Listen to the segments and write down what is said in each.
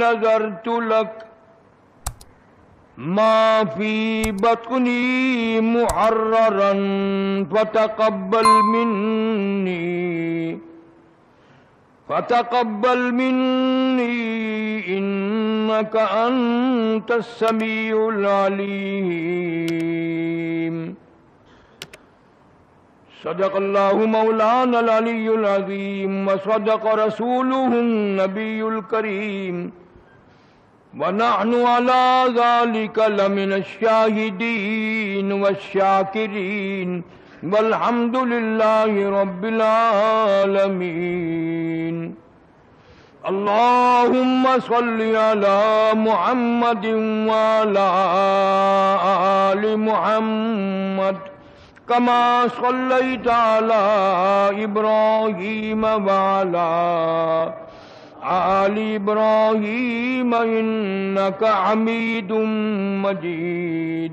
نذرت لك ما في بطني محررا فتقبل مني إنك أنت السميع العليم صدق الله مولانا العلي العظيم وصدق رسوله النبي الكريم ونحن على ذلك لمن الشاهدين والشاكرين والحمد لله رب العالمين اللهم صل على محمد وعلى آل محمد كما صليت على إبراهيم وعلى آل إبراهيم إنك حميد مجيد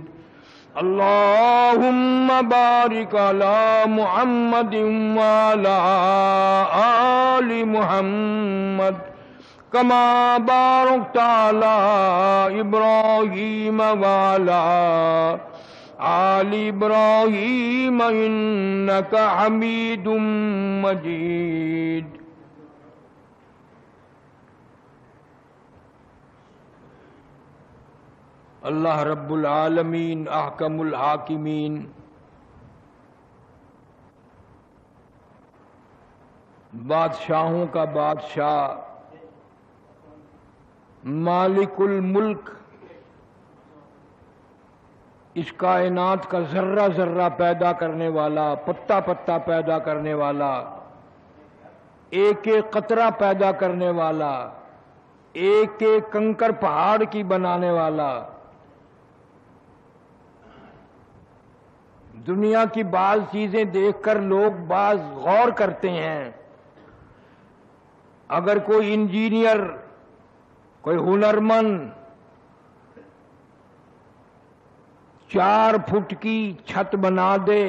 اللهم بارك على محمد وعلى آل محمد كما باركت على إبراهيم وعلى آل إبراهيم إنك حميد مجيد اللہ رب العالمین احکم الحاکمین بادشاہوں کا بادشاہ مالک الملک اس کائنات کا ذرہ ذرہ پیدا کرنے والا پتا پتا پیدا کرنے والا ایک ایک قطرہ پیدا کرنے والا ایک ایک کنکر پہاڑ کی بنانے والا دنیا کی بعض چیزیں دیکھ کر لوگ بعض غور کرتے ہیں اگر کوئی انجینئر کوئی ہنرمند 4 فٹ کی چھت بنا دے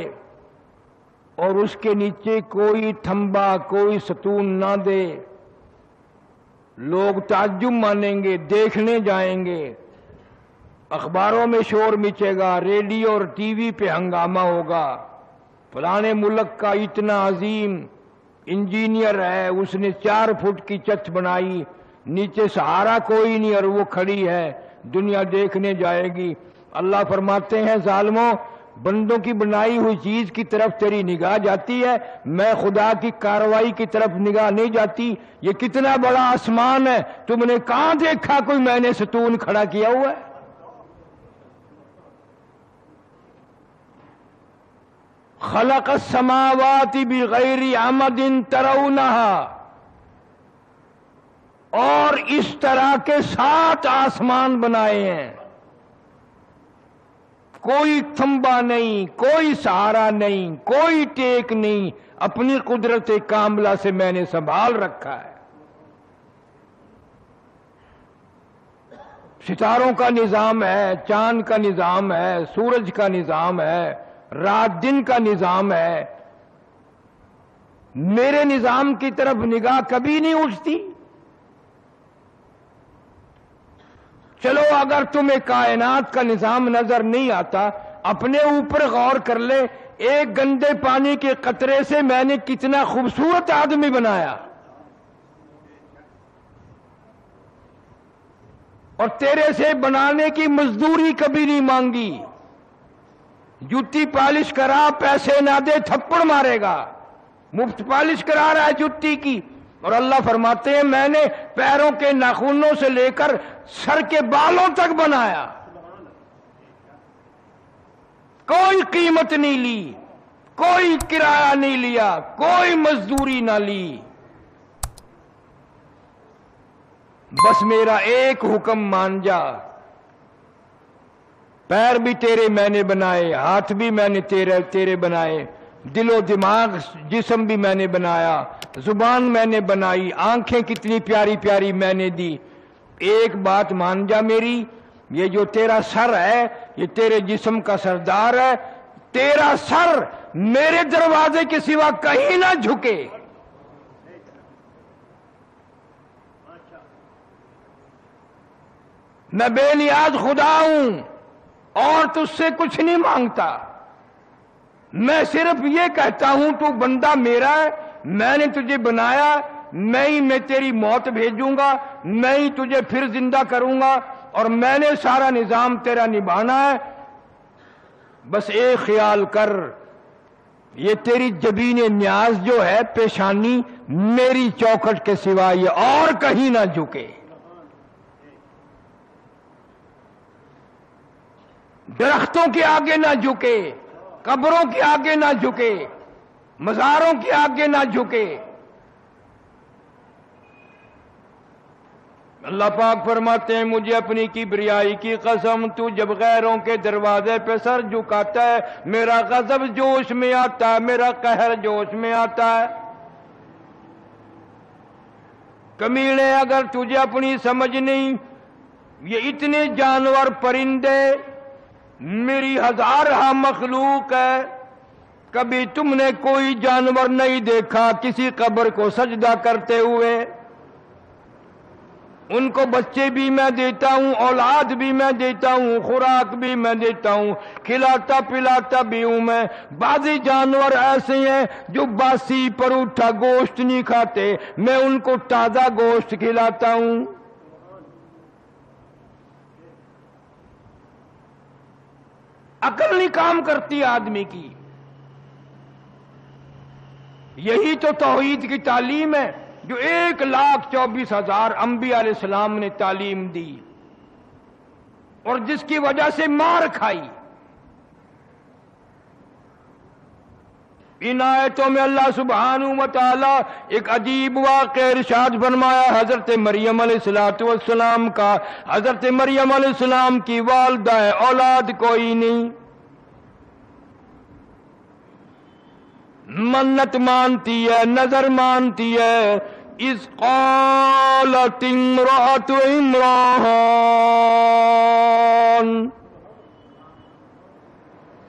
اور اس کے نیچے کوئی تھمبا کوئی ستون نہ دے لوگ تعجب مانیں گے دیکھنے جائیں گے اخباروں میں شور مچے گا ریڈیو اور ٹی وی پہ ہنگامہ ہوگا فلانے ملک کا اتنا عظیم انجینئر ہے اس نے 4 فٹ کی چھت بنائی نیچے سہارا کوئی نہیں اور وہ کھڑی ہے دنیا دیکھنے جائے گی اللہ فرماتے ہیں ظالموں بندوں کی بنائی ہوئی چیز کی طرف تیری نگاہ جاتی ہے میں خدا کی کارروائی کی طرف نگاہ نہیں جاتی یہ کتنا بڑا آسمان ہے تم نے کہاں دیکھا کوئی میں نے ستون کھڑا کیا ہوا ہے خلق السماوات بغیر عمد ترونها اور اس طرح کے 7 آسمان بنائے ہیں کوئی تھمبا نہیں کوئی سہارا نہیں کوئی ٹیک نہیں اپنی قدرت کاملہ سے میں نے سنبھال رکھا ہے ستاروں کا نظام ہے چاند کا نظام ہے سورج کا نظام ہے رات دن کا نظام ہے میرے نظام کی طرف نگاہ کبھی نہیں اٹھتی چلو اگر تمہیں کائنات کا نظام نظر نہیں آتا اپنے اوپر غور کر لے ایک گندے پانی کے قطرے سے میں نے کتنا خوبصورت آدمی بنایا اور تیرے سے بنانے کی مزدوری کبھی نہیں مانگی جوتی پالش کرا پیسے نہ دے تھپڑ مارے گا مفت پالش کرا رہا ہے جوتی کی اور اللہ فرماتے ہیں میں نے پیروں کے ناخنوں سے لے کر سر کے بالوں تک بنایا کوئی قیمت نہیں لی کوئی کرایہ نہیں لیا کوئی مزدوری نہ لی بس میرا ایک حکم مان جا پیر بھی تیرے میں نے بنائے ہاتھ بھی میں نے تیرے بنائے دل و دماغ جسم بھی میں نے بنایا زبان میں نے بنائی آنکھیں کتنی پیاری پیاری میں نے دی ایک بات مان جا میری یہ جو تیرا سر ہے یہ تیرے جسم کا سردار ہے تیرا سر میرے دروازے کے سوا کہیں نہ جھکے میں بے نیاز خدا ہوں اور تجھ سے کچھ نہیں مانگتا. میں صرف یہ کہتا ہوں تو بندہ میرا ہے، میں نے تجھے بنایا، میں تیری موت بھیجوں گا، میں ہی تجھے پھر زندہ کروں گا، اور میں نے سارا نظام تیرا نبھانا ہے. بس ایک خیال کر، یہ تیری جبین نیاز جو ہے پیشانی میری چوکھٹ کے سوا یہ اور کہیں نہ جھکے. درختوں کے آگے نہ جھکے، قبروں کے آگے نہ جھکے، مزاروں کے آگے نہ جھکے. اللہ پاک فرماتے ہیں مجھے اپنی کبریائی کی قسم، تو جب غیروں کے دروازے پہ سر جھکاتا ہے میرا غضب جوش میں آتا ہے، میرا قہر جوش میں آتا ہے. کمینے اگر تجھے اپنی سمجھ نہیں، یہ اتنے جانور پرندے میری ہزارہ مخلوق ہے، کبھی تم نے کوئی جانور نہیں دیکھا کسی قبر کو سجدہ کرتے ہوئے. ان کو بچے بھی میں دیتا ہوں، اولاد بھی میں دیتا ہوں، خوراک بھی میں دیتا ہوں، کھلاتا پلاتا بھی ہوں میں. بعضی جانور ایسے ہیں جو باسی پروٹھا گوشت نہیں کھاتے، میں ان کو تازہ گوشت کھلاتا ہوں. عقل نہیں کام کرتی آدمی کی. یہی تو توحید کی تعلیم ہے جو 1,24,000 انبیاء علیہ السلام نے تعلیم دی اور جس کی وجہ سے مار کھائی. ان آیتوں میں اللہ سبحانہ و تعالی ایک عجیب واقعہ ارشاد فرمایا حضرت مریم علیہ السلام کا. حضرت مریم علیہ السلام کی والدہ ہے، اولاد کوئی نہیں، منت مانتی ہے، نظر مانتی ہے. اذ قالت امرأة عمران،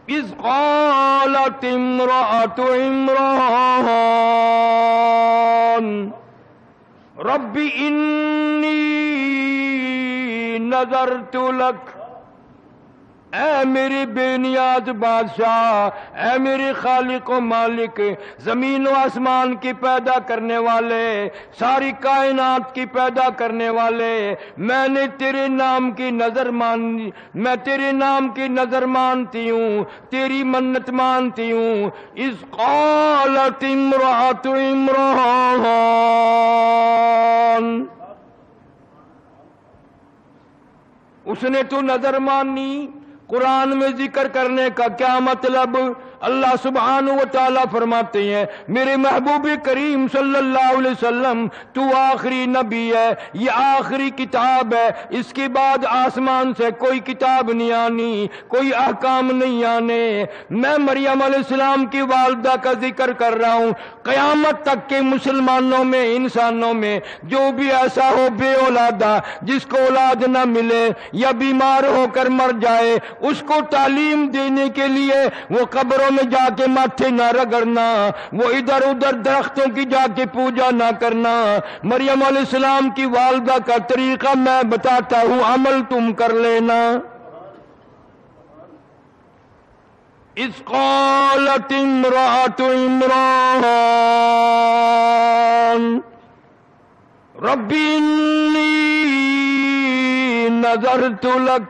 اذ قالت امرأة عمران رب انی نذرت لک. اے میرے بے نیاز بادشاہ، اے میرے خالق و مالک، زمین و آسمان کی پیدا کرنے والے، ساری کائنات کی پیدا کرنے والے، میں نے تیرے نام کی نظر مانی، میں تیرے نام کی نظر مانتی ہوں، تیری منت مانتی ہوں. اذ قالت امرأة عمران، اس نے تو نظر مانی. قرآن میں ذکر کرنے کا کیا مطلب؟ اللہ سبحانہ و تعالیٰ فرماتے ہیں میرے محبوب کریم صلی اللہ علیہ وسلم تو آخری نبی ہے، یہ آخری کتاب ہے، اس کے بعد آسمان سے کوئی کتاب نہیں آنی، کوئی احکام نہیں آنے. میں مریم علیہ السلام کی والدہ کا ذکر کر رہا ہوں. قیامت تک کے مسلمانوں میں، انسانوں میں جو بھی ایسا ہو بے اولادہ، جس کو اولاد نہ ملے یا بیمار ہو کر مر جائے، اس کو تعلیم دینے کے لیے وہ قبروں میں جا کے ماتھے نہ رگڑنا، وہ ادھر ادھر درختوں کی جا کے پوجا نہ کرنا. مریم علیہ السلام کی والدہ کا طریقہ میں بتاتا ہوں، عمل تم کر لینا. اذ قالت امرأة عمران رب انی نذرت لک.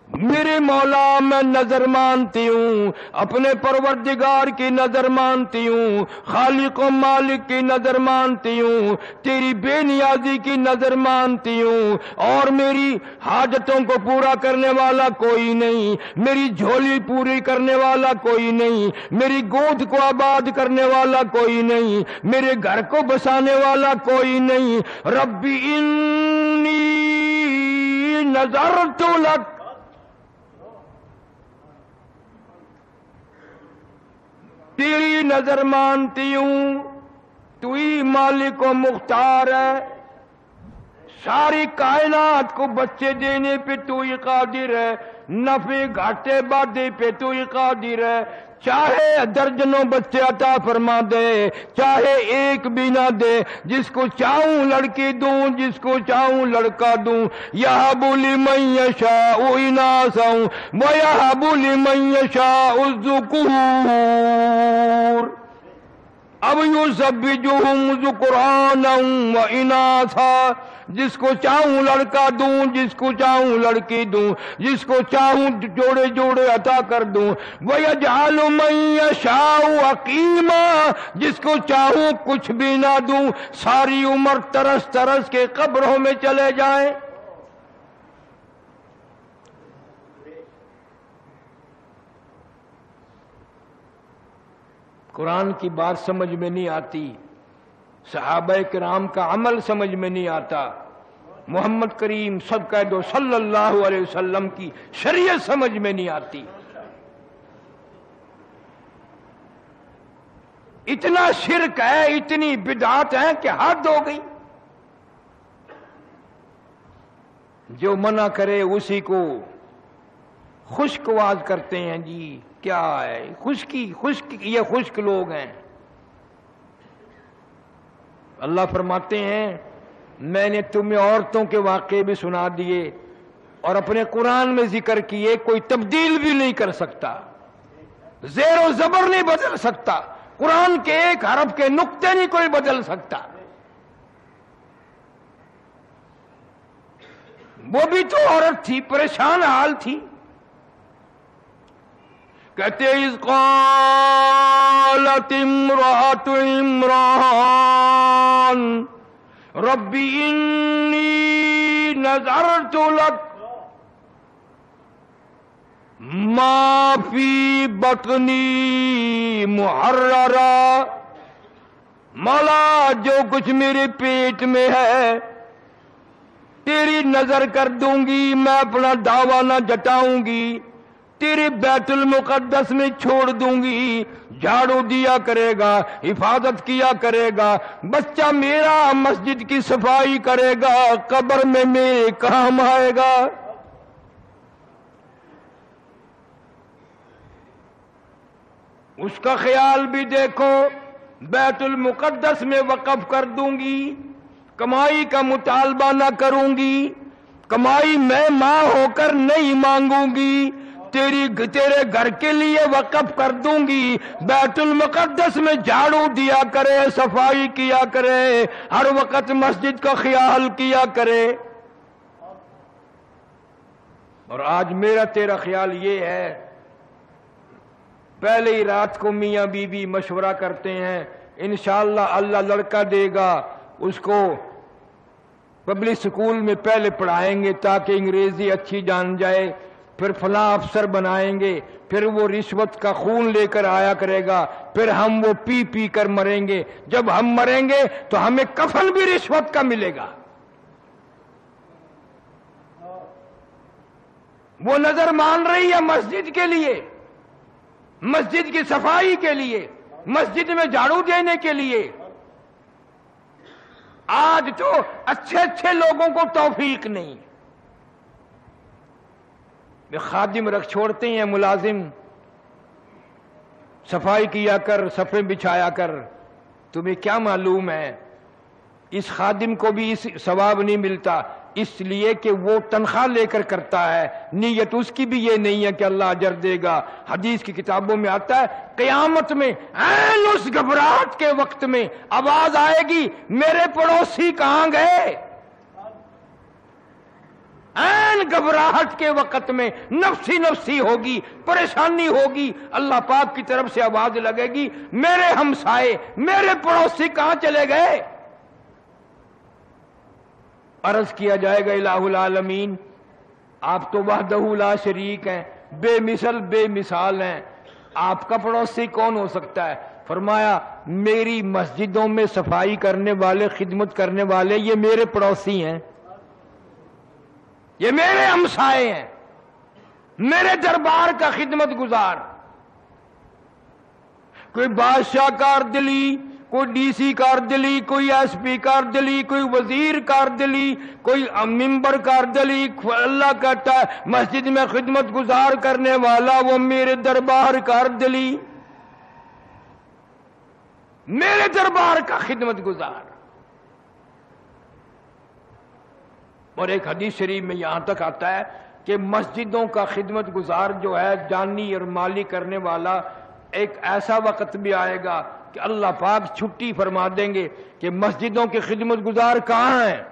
میرے مولا میں نظر مانتی ہوں، اپنے پروردگار کی نظر مانتی ہوں، خالق و مالک کی نظر مانتی ہوں، تیری بے نیازی کی نظر مانتی ہوں، اور میری حاجتوں کو پورا کرنے والا کوئی نہیں، میری جھولی پوری کرنے والا کوئی نہیں، میری گود کو آباد کرنے والا کوئی نہیں، میرے گھر کو بسانے والا کوئی نہیں. رب انی نذرت لک، تیری نظر مانتی ہوں، تو ہی مالک و مختار ہے، ساری کائنات کو بچے دینے پہ تو ہی قادر ہے، نفع گھاٹے بادے پہ تو ہی قادر ہے، چاہے درجنوں بچے عطا فرما دے، چاہے ایک بھی نہ دے، جس کو چاہوں لڑکی دوں، جس کو چاہوں لڑکا دوں، یہب لمن یشاء اناثا ویہب لمن یشاء الذکور، اب یزوجہم ذکرانا و اناثا، جس کو چاہوں لڑکا دوں، جس کو چاہوں لڑکی دوں، جس کو چاہوں جوڑے جوڑے عطا کر دوں، وَيَجْعَلُ مَن يَشَاءُ عَقِيمًا، جس کو چاہوں کچھ بھی نہ دوں، ساری عمر ترس ترس کے قبروں میں چلے جائیں۔ قرآن کی بات سمجھ میں نہیں آتی، صحابہ کرام کا عمل سمجھ میں نہیں آتا، محمد کریم صدقہ دو صلی اللہ علیہ وسلم کی شریعت سمجھ میں نہیں آتی۔ اتنا شرک ہے، اتنی بدعات ہیں کہ حد ہو گئی۔ جو منع کرے اسی کو خشک واز کرتے ہیں، جی کیا ہے خشکی، یہ خشک لوگ ہیں۔ اللہ فرماتے ہیں میں نے تمہیں عورتوں کے واقعے بھی سنا دیے اور اپنے قرآن میں ذکر کیے، کوئی تبدیل بھی نہیں کر سکتا، زیر و زبر نہیں بدل سکتا، قرآن کے ایک حرف کے نقطے نہیں کوئی بدل سکتا۔ وہ بھی تو عورت تھی، پریشان حال تھی۔ کہتے اذ قالت امرأة عمران ربی انی نذرت لک ما فی بطنی محررا، مولا جو کچھ میرے پیٹ میں ہے تیری نظر کر دوں گی، میں اپنا دعویٰ نہ جٹاؤں گی، تیرے بیت المقدس میں چھوڑ دوں گی، جھاڑو دیا کرے گا، حفاظت کیا کرے گا، بچہ میرا مسجد کی صفائی کرے گا، قبر میں میرے کام آئے گا۔ اس کا خیال بھی دیکھو، بیت المقدس میں وقف کر دوں گی، کمائی کا مطالبہ نہ کروں گی، کمائی میں ماں ہو کر نہیں مانگوں گی، تیرے گھر کے لیے وقف کر دوں گی، بیت المقدس میں جھاڑو دیا کرے، صفائی کیا کرے، ہر وقت مسجد کا خیال کیا کرے۔ اور آج میرا تیرا خیال یہ ہے، پہلے ہی رات کو میاں بی بی مشورہ کرتے ہیں انشاءاللہ اللہ لڑکا دے گا، اس کو پبلک سکول میں پہلے پڑھائیں گے تاکہ انگریزی اچھی جان جائے، پھر فلاں افسر بنائیں گے، پھر وہ رشوت کا خون لے کر آیا کرے گا، پھر ہم وہ پی پی کر مریں گے، جب ہم مریں گے تو ہمیں کفن بھی رشوت کا ملے گا۔ وہ نظر مان رہی ہے مسجد کے لیے، مسجد کی صفائی کے لیے، مسجد میں جھاڑو دینے کے لیے۔ آج تو اچھے اچھے لوگوں کو توفیق نہیں، خادم رکھ چھوڑتے ہیں، ملازم صفائی کیا کر، صفیں بچھایا کر، تمہیں کیا معلوم ہے اس خادم کو بھی اس ثواب نہیں ملتا، اس لیے کہ وہ تنخواہ لے کر کرتا ہے، نیت اس کی بھی یہ نہیں ہے کہ اللہ اجر دے گا۔ حدیث کی کتابوں میں آتا ہے قیامت میں عین اس گھبراہٹ کے وقت میں آواز آئے گی میرے پڑوسی کہاں گئے، عین گھبراہٹ کے وقت میں نفسی نفسی ہوگی، پریشانی ہوگی، اللہ پاک کی طرف سے آواز لگے گی میرے ہمسائے، میرے پڑوسی کہاں چلے گئے۔ عرض کیا جائے گا الہ العالمین آپ تو وحدہ لا شریک ہیں، بے مثل بے مثال ہیں، آپ کا پڑوسی کون ہو سکتا ہے؟ فرمایا میری مسجدوں میں صفائی کرنے والے، خدمت کرنے والے یہ میرے پڑوسی ہیں، یہ میرے ہمسائے ہیں، میرے دربار کا خدمت گزار۔ کوئی بادشاہ کار دلی، کوئی ڈی سی کار دلی، کوئی ایس پی کار دلی، کوئی وزیر کار دلی، کوئی ممبر کار دلی. اللہ کہتا ہے مسجد میں خدمت گزار کرنے والا وہ میرے دربار کار دلی، میرے دربار کا خدمت گزار. اور ایک حدیث شریف میں یہاں تک آتا ہے کہ مسجدوں کا خدمت گزار جو ہے جانی اور مالی کرنے والا، ایک ایسا وقت بھی آئے گا کہ اللہ پاک چھٹی فرما دیں گے کہ مسجدوں کے خدمت گزار کہاں ہیں.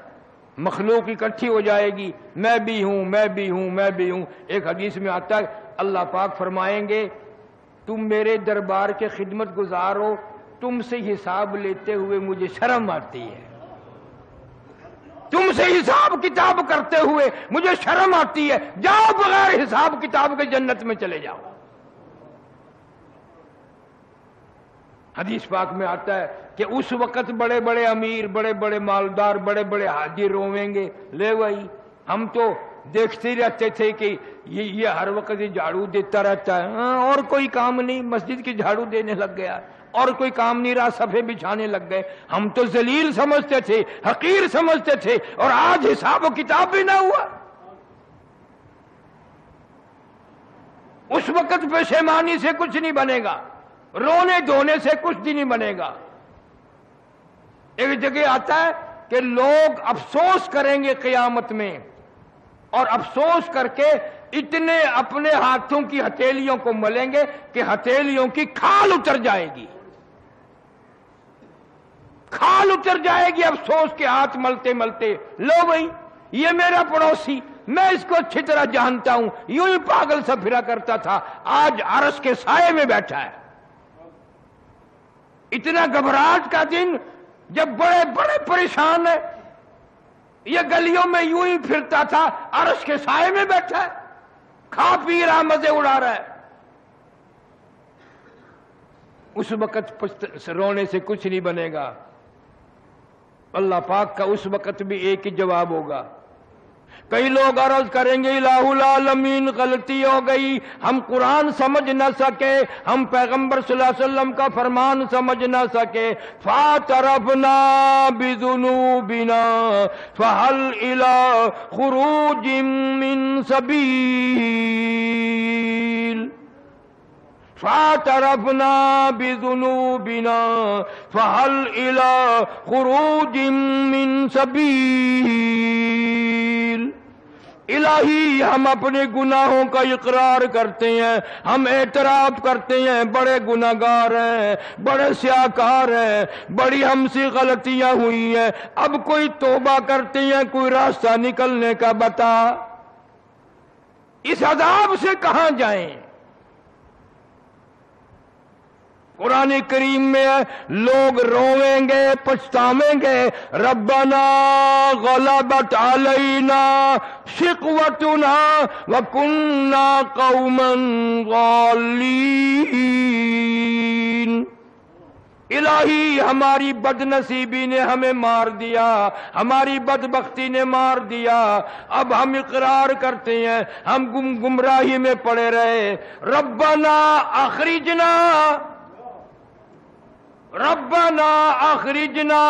مخلوق اکٹھی ہو جائے گی، میں بھی ہوں، میں بھی ہوں، میں بھی ہوں. ایک حدیث میں آتا ہے اللہ پاک فرمائیں گے تم میرے دربار کے خدمت گزار ہو، تم سے حساب لیتے ہوئے مجھے شرم آتی ہے، تم سے حساب کتاب کرتے ہوئے مجھے شرم آتی ہے، جاؤ بغیر حساب کتاب کے جنت میں چلے جاؤ. حدیث پاک میں آتا ہے کہ اس وقت بڑے بڑے امیر، بڑے بڑے مالدار، بڑے بڑے حاجی رویں گے، لے بھائی ہم تو دیکھتے ہی رہتے تھے کہ یہ ہر وقت یہ جھاڑو دیتا رہتا ہے، اور کوئی کام نہیں، مسجد کی جھاڑو دینے لگ گیا، اور کوئی کام نہیں رہا، صفحے بچھانے لگ گئے. ہم تو ذلیل سمجھتے تھے، حقیر سمجھتے تھے، اور آج حساب و کتاب بھی نہ ہوا. اس وقت پشیمانی سے کچھ نہیں بنے گا، رونے دھونے سے کچھ بھی نہیں بنے گا. ایک جگہ آتا ہے کہ لوگ افسوس کریں گے قیامت میں، اور افسوس کر کے اتنے اپنے ہاتھوں کی ہتھیلیوں کو ملیں گے کہ ہتھیلیوں کی کھال اتر جائے گی، کھال اتر جائے گی افسوس کے ہاتھ ملتے ملتے. لو بھائی یہ میرا پڑوسی، میں اس کو اچھی طرح جانتا ہوں، یوں ہی پاگل سا پھرا کرتا تھا، آج عرش کے سائے میں بیٹھا ہے. اتنا گھبراہٹ کا دن جب بڑے بڑے پریشان ہے، یہ گلیوں میں یوں ہی پھرتا تھا، عرش کے سائے میں بیٹھا ہے، کھا پی رہا، مزے اڑا رہا ہے. اس وقت رونے سے کچھ نہیں بنے گا. اللہ پاک کا اس وقت بھی ایک ہی جواب ہوگا. کئی لوگ عرض کریں گے الہ العالمین غلطی ہو گئی، ہم قرآن سمجھ نہ سکے، ہم پیغمبر صلی اللہ علیہ وسلم کا فرمان سمجھ نہ سکے. فاعترفنا بذنوبنا فہل الی خروج من سبیل. فاعترفنا بذنوبنا فہل الی خروج من سبیل. الہی ہم اپنے گناہوں کا اقرار کرتے ہیں، ہم اعتراف کرتے ہیں بڑے گناہگار ہیں، بڑے سیاہکار ہیں، بڑی ہم سے غلطیاں ہوئی ہیں، اب کوئی توبہ کرتے ہیں، کوئی راستہ نکلنے کا بتا. اس عذاب سے کہاں جائیں؟ قرآن کریم میں لوگ رویں گے، پچھتاویں گے، ربنا غلبت علینا شقوتنا وکننا قوما غالین. الہی ہماری بد نصیبی نے ہمیں مار دیا، ہماری بدبختی نے مار دیا، اب ہم اقرار کرتے ہیں ہم گمراہی میں پڑے رہے. ربنا اخرجنا، ربنا اخرجنا،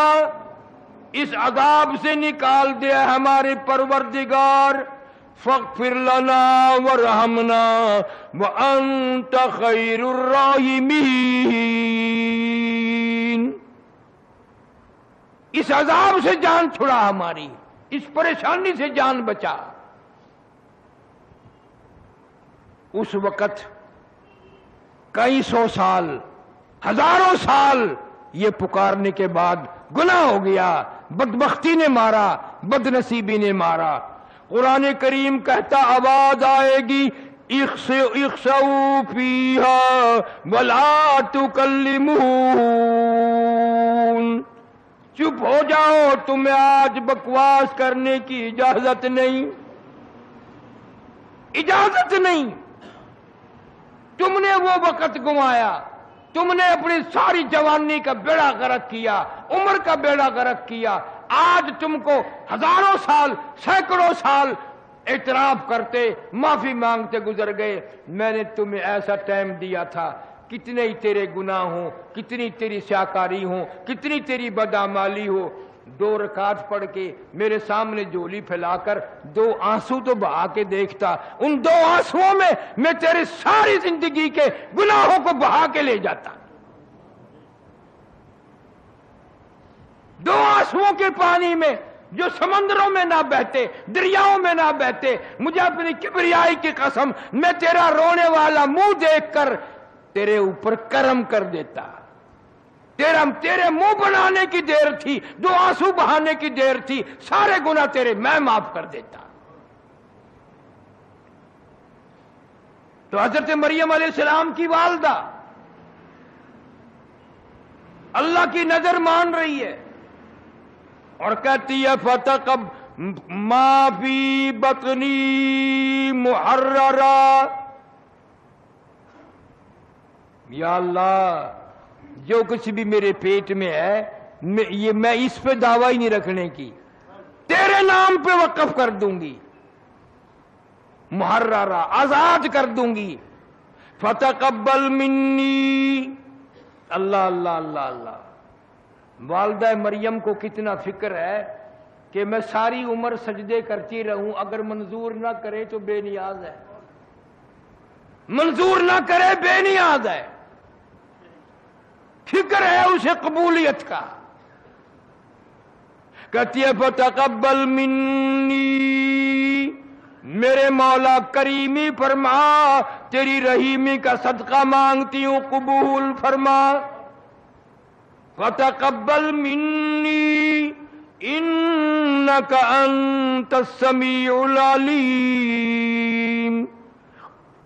اس عذاب سے نکال دے ہمارے پروردگار. فاغفر لنا وارحمنا وانت خیر الراحمین. اس عذاب سے جان چھڑا ہماری، اس پریشانی سے جان بچا. اس وقت کئی سو سال، ہزاروں سال یہ پکارنے کے بعد گناہ ہو گیا، بدبختی نے مارا، بد نصیبی نے مارا. قرآن کریم کہتا آواز آئے گی اخسؤوا فیہا ولا تکلمون. چپ ہو جاؤ، تمہیں آج بکواس کرنے کی اجازت نہیں، اجازت نہیں. تم نے وہ وقت گنوایا، تم نے اپنی ساری جوانی کا بیڑا غرق کیا، عمر کا بیڑا غرق کیا. آج تم کو ہزاروں سال، سینکڑوں سال اعتراف کرتے، معافی مانگتے گزر گئے. میں نے تمہیں ایسا ٹائم دیا تھا، کتنے ہی تیرے گناہ ہوں، کتنی تیری سیاکاری ہوں، کتنی تیری بدعمالی ہو، 2 رکعت پڑھ کے میرے سامنے جھولی پھیلا کر 2 آنسو تو بہا کے دیکھتا، ان 2 آنسوؤں میں تیرے ساری زندگی کے گناہوں کو بہا کے لے جاتا۔ 2 آنسوؤں کے پانی میں جو سمندروں میں نہ بہتے، دریاؤں میں نہ بہتے، مجھے اپنی کبریائی کی قسم میں تیرا رونے والا منہ دیکھ کر تیرے اوپر کرم کر دیتا۔ تیرے منہ بنانے کی دیر تھی، 2 آنسو بہانے کی دیر تھی، سارے گناہ تیرے میں معاف کر دیتا۔ تو حضرت مریم علیہ السلام کی والدہ اللہ کی نظر مان رہی ہے اور کہتی ہے فَتَقَبَّلْ مَا فِي بَطْنِي مُحَرَّرًا، یا اللہ جو کچھ بھی میرے پیٹ میں ہے میں اس پہ دعویٰ ہی نہیں رکھنے کی، تیرے نام پہ وقف کر دوں گی، محررہ آزاد کر دوں گی۔ فَتَقَبَّلْ مِنِّي، اللہ اللہ اللہ اللہ، والدہ مریم کو کتنا فکر ہے کہ میں ساری عمر سجدے کرتی رہوں، اگر منظور نہ کرے تو بے نیاز ہے، منظور نہ کرے بے نیاز ہے، فکر ہے اسے قبولیت کا۔ کہتی ہے فَتَقَبَّلْ مِنِّي، میرے مولا کریمی فرما، تیری رحیمی کا صدقہ مانگتی ہوں، قبول فرما۔ فَتَقَبَّلْ مِنِّي إِنَّكَ أَنْتَ السَّمِيعُ الْعَلِيمُ،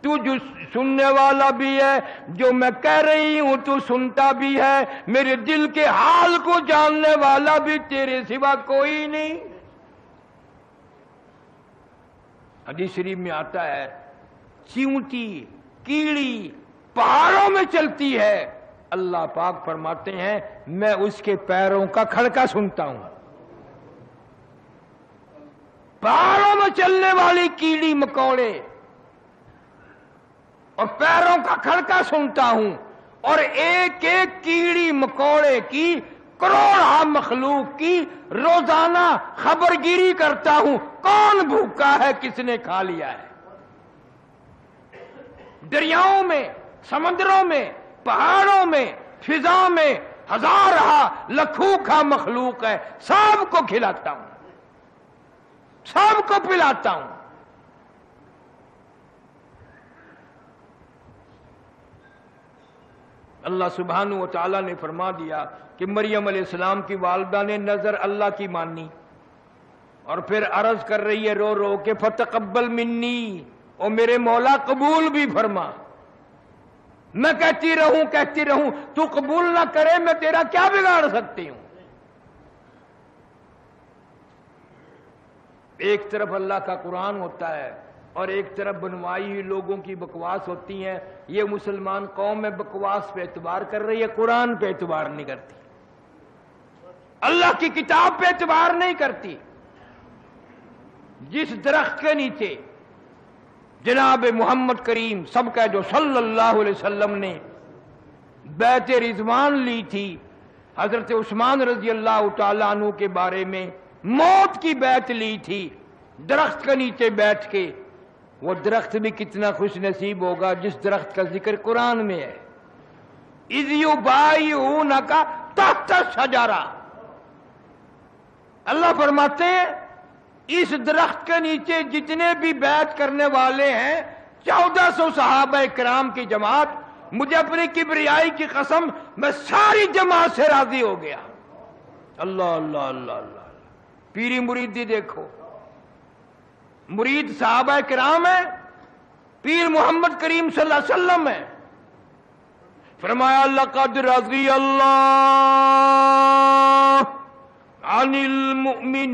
تو جو سننے والا بھی ہے، جو میں کہہ رہی ہوں تو سنتا بھی ہے، میرے دل کے حال کو جاننے والا بھی تیرے سوا کوئی نہیں۔ حدیث شریف میں آتا ہے چیونٹی کیڑی پہاڑوں میں چلتی ہے، اللہ پاک فرماتے ہیں میں اس کے پیروں کا کھڑکا سنتا ہوں۔ پہاڑوں میں چلنے والی کیڑی مکوڑے اور پیروں کا کھڑکا سنتا ہوں، اور ایک ایک کیڑی مکوڑے کی، کروڑا مخلوق کی روزانہ خبرگیری کرتا ہوں، کون بھوکا ہے، کس نے کھا لیا ہے۔ دریاؤں میں، سمندروں میں، پہاڑوں میں، فضا میں ہزارہ لکھوں کا مخلوق ہے، سب کو کھلاتا ہوں، سب کو پلاتا ہوں۔ اللہ سبحانہ و تعالیٰ نے فرما دیا کہ مریم علیہ السلام کی والدہ نے نظر اللہ کی مانی، اور پھر عرض کر رہی ہے رو رو کے فَتَقَبَّلْ مِنِّي، اور میرے مولا قبول بھی فرما۔ میں کہتی رہوں تو قبول نہ کرے، میں تیرا کیا بگاڑ سکتی ہوں۔ ایک طرف اللہ کا قرآن ہوتا ہے اور ایک طرف بنوائی ہوئی لوگوں کی بکواس ہوتی ہیں۔ یہ مسلمان قوم میں بکواس پہ اعتبار کر رہی ہے، قرآن پہ اعتبار نہیں کرتی، اللہ کی کتاب پہ اعتبار نہیں کرتی۔ جس درخت کے نیچے جناب محمد کریم سب کا جو صلی اللہ علیہ وسلم نے بیعت رضوان لی تھی، حضرت عثمان رضی اللہ تعالیٰ عنہ کے بارے میں موت کی بیعت لی تھی، درخت کے نیچے بیٹھ کے، وہ درخت بھی کتنا خوش نصیب ہوگا جس درخت کا ذکر قرآن میں ہے۔ اِذْ يُبَايِعُونَكَ تَحْتَ الشَّجَرَةِ، اللہ فرماتے ہیں اس درخت کے نیچے جتنے بھی بیعت کرنے والے ہیں، 1400 صحابہ کرام کی جماعت، مجھے اپنی کبریائی کی قسم میں ساری جماعت سے راضی ہو گیا۔ اللہ اللہ اللہ اللہ، پیری مریدی دیکھو، مرید صحابہ کرام ہے، پیر محمد کریم صلی اللہ علیہ وسلم ہے۔ فرمایا لقد رضی اللہ عن المؤمنین،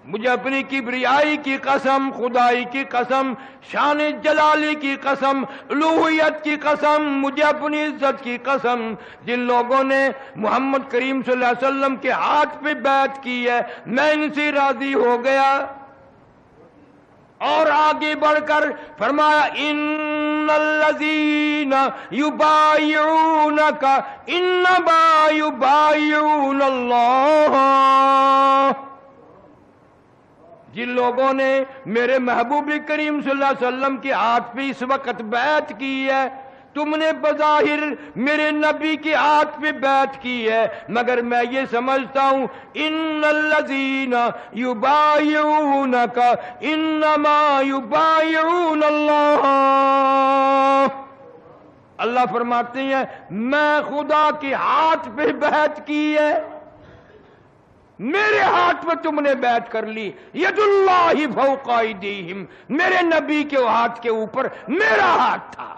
مجھے اپنی کبریائی کی قسم، خدائی کی قسم، شان جلالی کی قسم، الوہیت کی قسم، مجھے اپنی عزت کی قسم، جن لوگوں نے محمد کریم صلی اللہ علیہ وسلم کے ہاتھ پہ بیعت کی ہے، میں ان سے راضی ہو گیا۔ اور آگے بڑھ کر فرمایا ان الذین یبایعونک انما یبایعون اللہ، جن لوگوں نے میرے محبوب کریم صلی اللہ علیہ وسلم کے ہاتھ پہ اس وقت بیعت کی ہے، تم نے بظاہر میرے نبی کے ہاتھ پہ بیعت کی ہے، مگر میں یہ سمجھتا ہوں ان الذین یبایعونک انما یبایعون اللہ، اللہ فرماتے ہیں میں خدا کے ہاتھ پہ بیعت کی ہے، میرے ہاتھ پہ تم نے بیعت کر لی، ید اللہ فوق ایدیہم، میرے نبی کے ہاتھ کے اوپر میرا ہاتھ تھا۔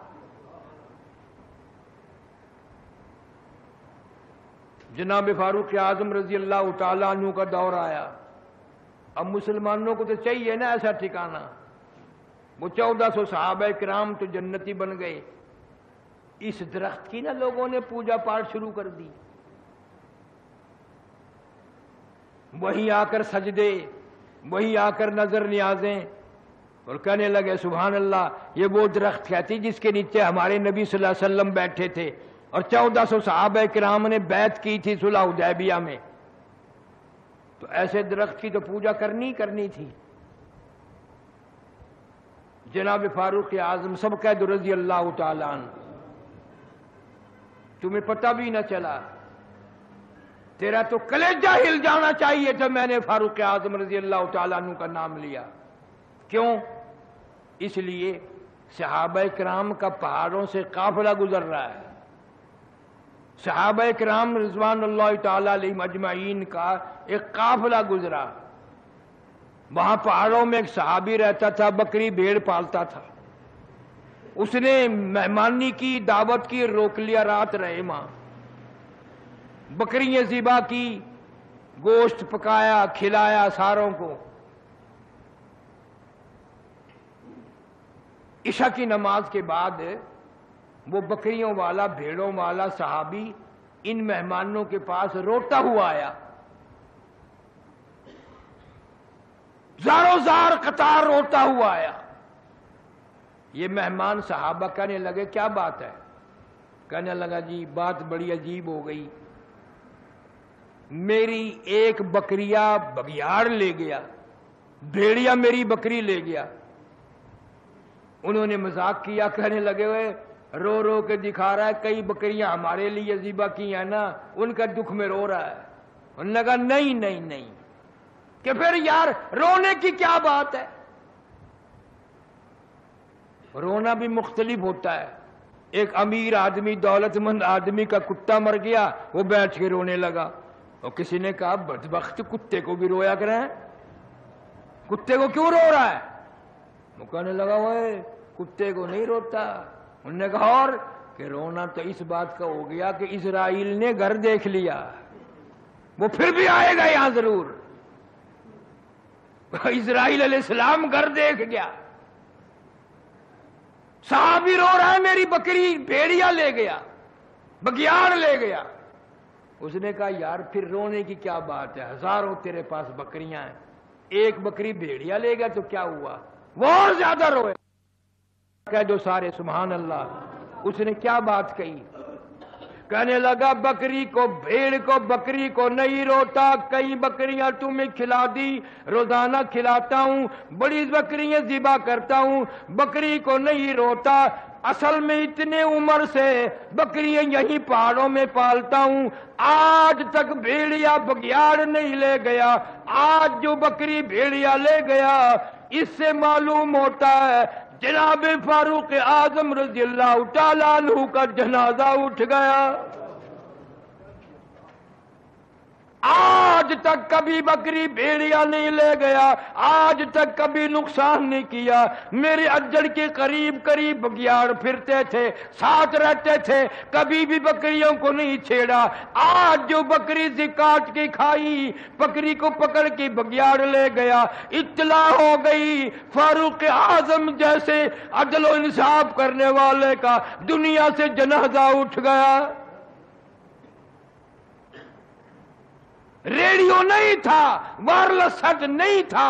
جناب فاروق اعظم رضی اللہ تعالیٰ عنہ کا دور آیا، اب مسلمانوں کو تو چاہیے نا ایسا ٹھکانہ، وہ 1400 صحابہ کرام تو جنتی بن گئے، اس درخت کی نا لوگوں نے پوجا پاٹ شروع کر دی، وہیں آ کر سجدے، وہیں آ کر نظر نیازیں، اور کہنے لگے سبحان اللہ، یہ وہ درخت کہتی جس کے نیچے ہمارے نبی صلی اللہ علیہ وسلم بیٹھے تھے اور 1400 صحابہ کرام نے بیعت کی تھی صلح حدیبیہ میں، تو ایسے درخت کی تو پوجا کرنی تھی۔ جناب فاروق اعظم سب قید رضی اللہ تعالیٰ عنہ، تمہیں پتہ بھی نہ چلا، تیرا تو کلیجہ ہل جانا چاہیے تھا، میں نے فاروق اعظم رضی اللہ تعالیٰ عنہ کا نام لیا۔ کیوں؟ اس لیے صحابہ کرام کا پہاڑوں سے قافلہ گزر رہا ہے، صحابہ کرام رضوان اللہ تعالیٰ علیہم اجمعین کا ایک قافلہ گزرا، وہاں پہاڑوں میں ایک صحابی رہتا تھا، بکری بھیڑ پالتا تھا، اس نے مہمانی کی، دعوت کی، روک لیا، رات رہے وہاں، بکریاں ذبح کی، گوشت پکایا، کھلایا ساروں کو۔ عشاء کی نماز کے بعد وہ بکریوں والا، بھیڑوں والا صحابی ان مہمانوں کے پاس روتا ہوا آیا، زاروں زار قطار روتا ہوا آیا۔ یہ مہمان صحابہ کہنے لگے کیا بات ہے؟ کہنے لگا جی بات بڑی عجیب ہو گئی، میری ایک بکریا بگیاڑ لے گیا، بھیڑیا میری بکری لے گیا۔ انہوں نے مذاق کیا، کہنے لگے ہوئے رو رو کے دکھا رہا ہے، کئی بکریاں ہمارے لیے ذبح کی ہیں نا، ان کا دکھ میں رو رہا ہے۔ انہوں نے کہا نہیں، کہ پھر یار رونے کی کیا بات ہے؟ رونا بھی مختلف ہوتا ہے، ایک امیر آدمی، دولت مند آدمی کا کتا مر گیا، وہ بیٹھ کے رونے لگا، اور کسی نے کہا بدبخت کتے کو بھی رویا کریں، کتے کو کیوں رو رہا ہے؟ وہ کہنے لگا وہ کتے کو نہیں روتا۔ انہوں نے کہا اور کہ رونا تو اس بات کا ہو گیا کہ اسرائیل نے گھر دیکھ لیا، وہ پھر بھی آئے گا یہاں ضرور، اسرائیل علیہ السلام گھر دیکھ گیا، صحابی رو رہا ہے میری بکری بھیڑیا لے گیا، بگیاڑ لے گیا۔ اس نے کہا یار پھر رونے کی کیا بات ہے، ہزاروں تیرے پاس بکریاں ہیں، ایک بکری بھیڑیا لے گیا تو کیا ہوا؟ وہ اور زیادہ روئے، کہہ دو سارے سبحان اللہ۔ اس نے کیا بات کہی؟ کہنے لگا بکری کو، بھیڑ کو، بکری کو نہیں روتا، کئی بکریاں تمہیں کھلا دی، روزانہ کھلاتا ہوں، بڑی بکریاں ذبح کرتا ہوں، بکری کو نہیں روتا، اصل میں اتنے عمر سے بکریاں یہیں پہاڑوں میں پالتا ہوں، آج تک بھیڑیا بگیاڑ نہیں لے گیا، آج جو بکری بھیڑیا لے گیا، اس سے معلوم ہوتا ہے جناب فاروق اعظم رضی اللہ تعالیٰ عنہ کا جنازہ اٹھ گیا۔ آج تک کبھی بکری بھیڑیا نہیں لے گیا، آج تک کبھی نقصان نہیں کیا، میرے اجڑ کے قریب قریب بگیاڑ پھرتے تھے، ساتھ رہتے تھے، کبھی بھی بکریوں کو نہیں چھیڑا۔ آج جو بکری کاٹ کے کھائی، بکری کو پکڑ کے بگیاڑ لے گیا، اطلاع ہو گئی فاروق اعظم جیسے عدل و انصاف کرنے والے کا دنیا سے جنازہ اٹھ گیا۔ ریڈیو نہیں تھا، وائرلیس سیٹ نہیں تھا،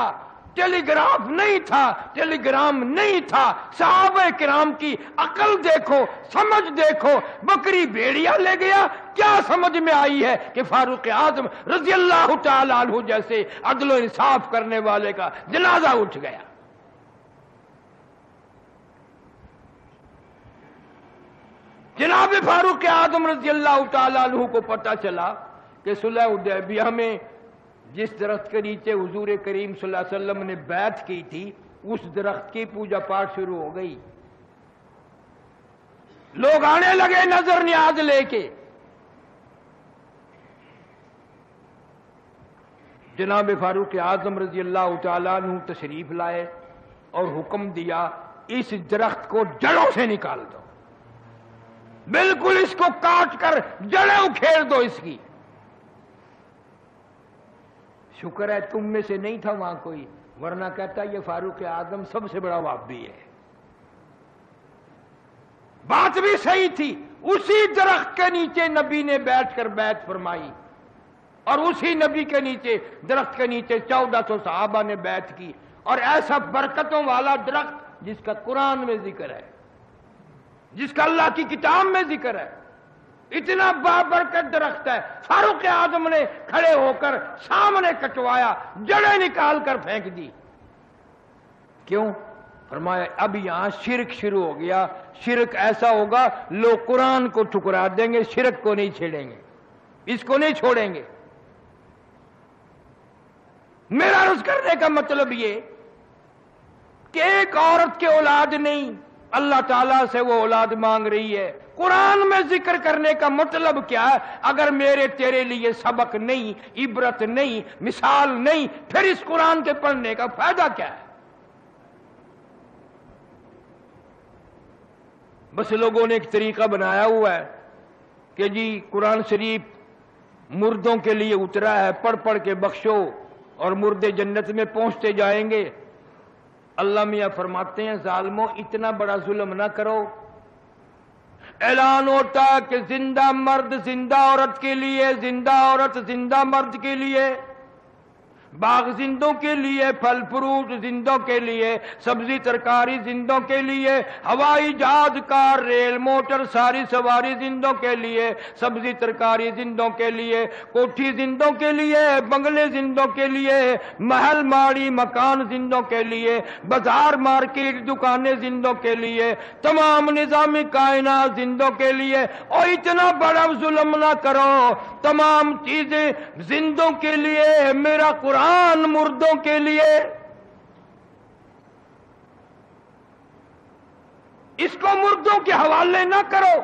ٹیلی گراف نہیں تھا، ٹیلی گرام نہیں تھا. صحابہ کرام کی عقل دیکھو، سمجھ دیکھو. بکری بھیڑیا لے گیا، کیا سمجھ میں آئی ہے کہ فاروق اعظم رضی اللہ تعالی عنہ جیسے عدل و انصاف کرنے والے کا جنازہ اٹھ گیا. جناب فاروق اعظم رضی اللہ تعالی عنہ کو پتہ چلا کہ صلح حدیبیہ میں جس درخت کے نیچے حضور کریم صلی اللہ علیہ وسلم نے بیعت کی تھی، اس درخت کی پوجا پاٹ شروع ہو گئی. لوگ آنے لگے نظر نیاز لے کے. جناب فاروق اعظم رضی اللہ تعالیٰ عنہ تشریف لائے اور حکم دیا اس درخت کو جڑوں سے نکال دو، بالکل اس کو کاٹ کر جڑیں اکھیڑ دو اس کی. شکر ہے تم میں سے نہیں تھا وہاں کوئی، ورنہ کہتا یہ فاروق اعظم سب سے بڑا وہابی ہے. بات بھی صحیح تھی. اسی درخت کے نیچے نبی نے بیٹھ کر بیعت فرمائی، اور اسی نبی کے نیچے درخت کے نیچے 1400 صحابہ نے بیعت کی. اور ایسا برکتوں والا درخت جس کا قرآن میں ذکر ہے، جس کا اللہ کی کتاب میں ذکر ہے، اتنا بابرکت درخت ہے. فاروق اعظم نے کھڑے ہو کر سامنے کٹوایا، جڑیں نکال کر پھینک دی. کیوں؟ فرمایا اب یہاں شرک شروع ہو گیا. شرک ایسا ہوگا لوگ قرآن کو ٹھکرا دیں گے، شرک کو نہیں چھیڑیں گے، اس کو نہیں چھوڑیں گے. میرا عرض کرنے کا مطلب یہ کہ ایک عورت کے اولاد نہیں، اللہ تعالیٰ سے وہ اولاد مانگ رہی ہے. قرآن میں ذکر کرنے کا مطلب کیا ہے؟ اگر میرے تیرے لیے سبق نہیں، عبرت نہیں، مثال نہیں، پھر اس قرآن کے پڑھنے کا فائدہ کیا ہے؟ بس لوگوں نے ایک طریقہ بنایا ہوا ہے کہ جی قرآن شریف مردوں کے لیے اترا ہے، پڑھ پڑھ کے بخشو اور مردے جنت میں پہنچتے جائیں گے. اللہ میاں فرماتے ہیں ظالموں اتنا بڑا ظلم نہ کرو. اعلان ہوتا ہے کہ زندہ مرد زندہ عورت کے لیے، زندہ عورت زندہ مرد کے لیے، باغ زندوں کے لیے، پھل فروٹ زندوں کے لیے، سبزی ترکاری زندوں کے لیے، ہوائی جہاز کار ریل موٹر ساری سواری زندوں کے لیے، سبزی ترکاری زندوں کے لیے، کوٹھی زندوں کے لیے، بنگلے زندوں کے لیے، محل ماڑی مکان زندوں کے لیے، بازار مارکیٹ دکانیں زندوں کے لیے، تمام نظام کائنات زندوں کے لیے. اور اتنا بڑا ظلم نہ کرو، تمام چیزیں زندوں کے لیے، میرا قرآن مردوں کے لیے. اس کو مردوں کے حوالے نہ کرو.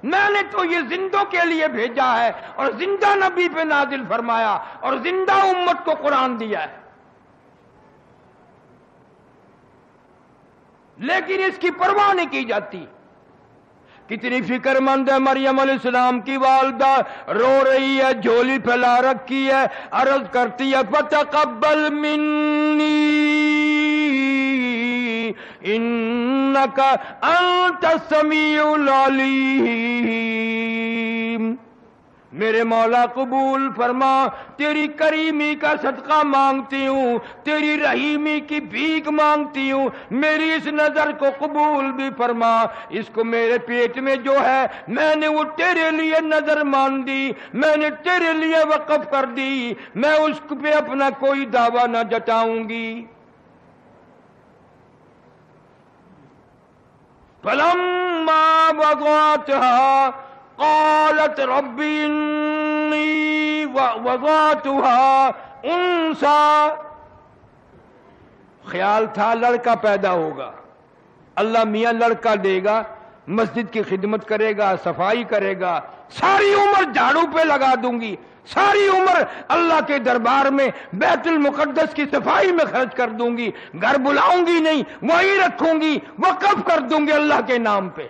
میں نے تو یہ زندوں کے لیے بھیجا ہے اور زندہ نبی پہ نازل فرمایا اور زندہ امت کو قرآن دیا ہے. لیکن اس کی پرواہ نہیں کی جاتی. کتنی فکر مند ہے مریم علیہ السلام کی والدہ، رو رہی ہے، جھولی پھیلا رکھی ہے، عرض کرتی ہے فَتَقَبَّلْ مِنِّي إِنَّكَ أَنْتَ السَّمِيعُ الْعَلِيمُ. میرے مولا قبول فرما، تیری کریمی کا صدقہ مانگتی ہوں، تیری رحیمی کی بھیک مانگتی ہوں، میری اس نظر کو قبول بھی فرما. اس کو میرے پیٹ میں جو ہے میں نے وہ تیرے لیے نظر مان دی، میں نے تیرے لیے وقف کر دی، میں اس پہ اپنا کوئی دعویٰ نہ جتاؤں گی. فَلَمَّا وَضَعْتُهَا قالت رب انی وضعتها انثى. خیال تھا لڑکا پیدا ہوگا، اللہ میاں لڑکا دے گا، مسجد کی خدمت کرے گا، صفائی کرے گا، ساری عمر جھاڑو پہ لگا دوں گی، ساری عمر اللہ کے دربار میں بیت المقدس کی صفائی میں خرچ کر دوں گی، گھر بلاؤں گی نہیں، وہیں رکھوں گی، وقف کر دوں گی اللہ کے نام پہ.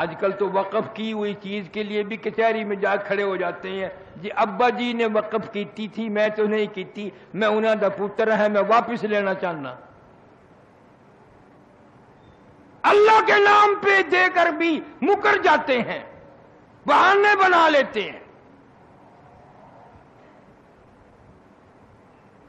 آج کل تو وقف کی ہوئی چیز کے لیے بھی کچہری میں جا کھڑے ہو جاتے ہیں. جی ابا جی نے وقف کیتی تھی، میں تو نہیں کیتی، میں انہاں دا پتر ہے، میں واپس لینا چاہنا. اللہ کے نام پہ دے کر بھی مکر جاتے ہیں، بہانے بنا لیتے ہیں.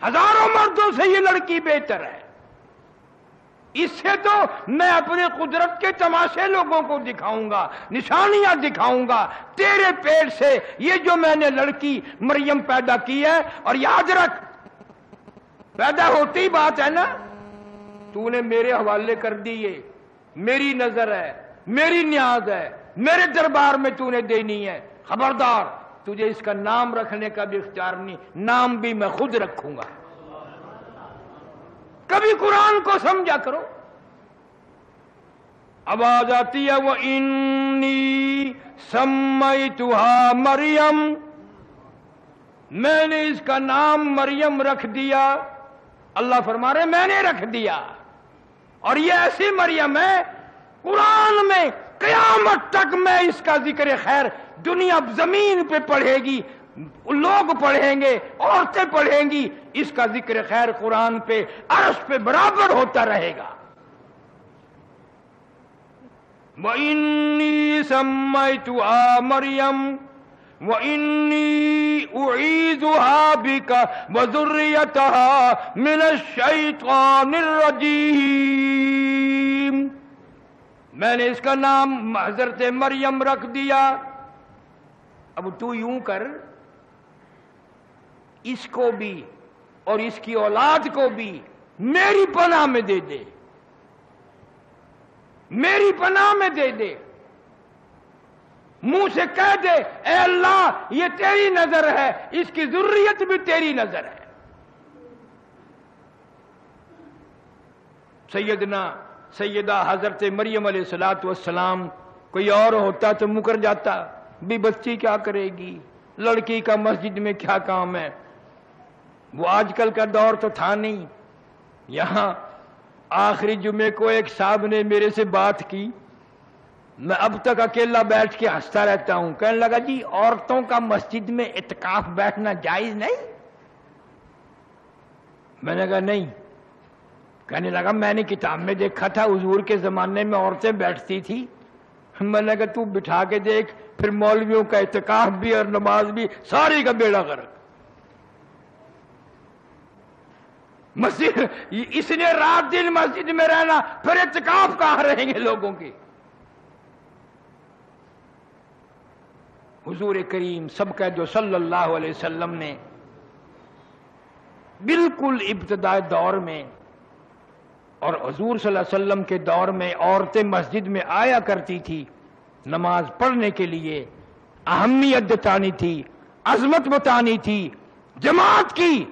ہزاروں مردوں سے یہ لڑکی بہتر ہے. اس سے تو میں اپنے قدرت کے تماشے لوگوں کو دکھاؤں گا، نشانیاں دکھاؤں گا. تیرے پیٹ سے یہ جو میں نے لڑکی مریم پیدا کی ہے، اور یاد رکھ پیدا ہوتی بات ہے نا، تو نے میرے حوالے کر دی، یہ میری نظر ہے، میری نیاز ہے، میرے دربار میں تو نے دینی ہے. خبردار، تجھے اس کا نام رکھنے کا بھی اختیار نہیں، نام بھی میں خود رکھوں گا. کبھی قرآن کو سمجھا کرو. آواز آتی ہے وَإِنِّي سَمَّيْتُهَا مریم، میں نے اس کا نام مریم رکھ دیا. اللہ فرما رہے میں نے رکھ دیا، اور یہ ایسی مریم ہے قرآن میں قیامت تک میں اس کا ذکر خیر دنیا زمین پہ پڑھے گی، لوگ پڑھیں گے، عورتیں پڑھیں گی، اس کا ذکر خیر قرآن پہ عرش پہ برابر ہوتا رہے گا. وَإِنِّي سَمَّيْتُهَا مَرْيَمَ وَإِنِّي أُعِيذُهَا بِكَ وَذُرِّيَّتَهَا مِنَ الشَّيْطَانِ الرَّجِيمِ. میں نے اس کا نام حضرت مریم رکھ دیا. اب تو یوں کر، اس کو بھی اور اس کی اولاد کو بھی میری پناہ میں دے دے، میری پناہ میں دے دے. منہ سے کہہ دے اے اللہ یہ تیری نظر ہے، اس کی ذریت بھی تیری نظر ہے. سیدہ حضرت مریم علیہ السلام کوئی اور ہوتا تو مکر جاتا، بھی بچی کیا کرے گی، لڑکی کا مسجد میں کیا کام ہے. وہ آج کل کا دور تو تھا نہیں. یہاں آخری جمعے کو ایک صاحب نے میرے سے بات کی، میں اب تک اکیلا بیٹھ کے ہنستا رہتا ہوں. کہنے لگا جی عورتوں کا مسجد میں اعتکاف بیٹھنا جائز نہیں؟ میں نے کہا نہیں. کہنے لگا میں نے کتاب میں دیکھا تھا حضور کے زمانے میں عورتیں بیٹھتی تھی. میں نے کہا تو بٹھا کے دیکھ، پھر مولویوں کا اعتکاف بھی اور نماز بھی ساری کا بیڑا غرق. مسجد اس نے رات دن مسجد میں رہنا، پھر اعتکاف کہاں رہیں گے لوگوں کے. حضور کریم سب کہہ دو صلی اللہ علیہ وسلم نے بالکل ابتدائی دور میں اور حضور صلی اللہ علیہ وسلم کے دور میں عورتیں مسجد میں آیا کرتی تھی نماز پڑھنے کے لیے. اہمیت بتانی تھی، عظمت بتانی تھی جماعت کی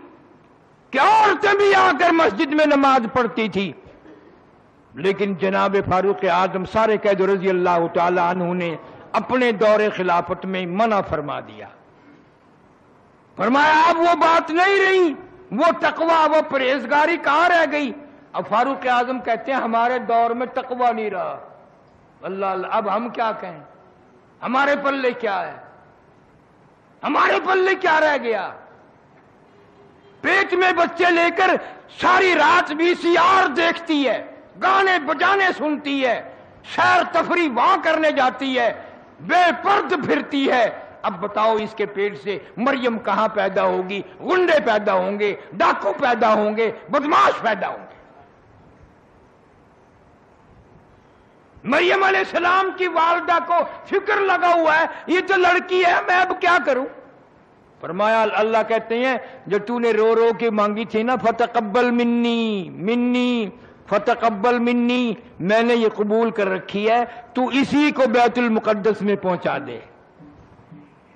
کہ عورتیں بھی آ کر مسجد میں نماز پڑھتی تھی. لیکن جناب فاروق اعظم سارے قید رضی اللہ تعالی عنہ نے اپنے دور خلافت میں منع فرما دیا. فرمایا اب وہ بات نہیں رہی، وہ تقوی وہ پرہیزگاری کہاں رہ گئی. اب فاروق اعظم کہتے ہیں ہمارے دور میں تقوی نہیں رہا. اللہ اللہ، اب ہم کیا کہیں، ہمارے پلے کیا ہے، ہمارے پلے کیا رہ گیا. پیٹ میں بچے لے کر ساری رات VCR دیکھتی ہے، گانے بجانے سنتی ہے، سیر تفریح وہاں کرنے جاتی ہے، بے پرد پھرتی ہے. اب بتاؤ اس کے پیٹ سے مریم کہاں پیدا ہوگی؟ غنڈے پیدا ہوں گے، ڈاکو پیدا ہوں گے، بدماش پیدا ہوں گے. مریم علیہ السلام کی والدہ کو فکر لگا ہوا ہے یہ تو لڑکی ہے، میں اب کیا کروں. فرمایا اللہ کہتے ہیں جو تو نے رو رو کے مانگی تھی نا فتقبل منی فتقبل منی، میں نے یہ قبول کر رکھی ہے، تو اسی کو بیت المقدس میں پہنچا دے.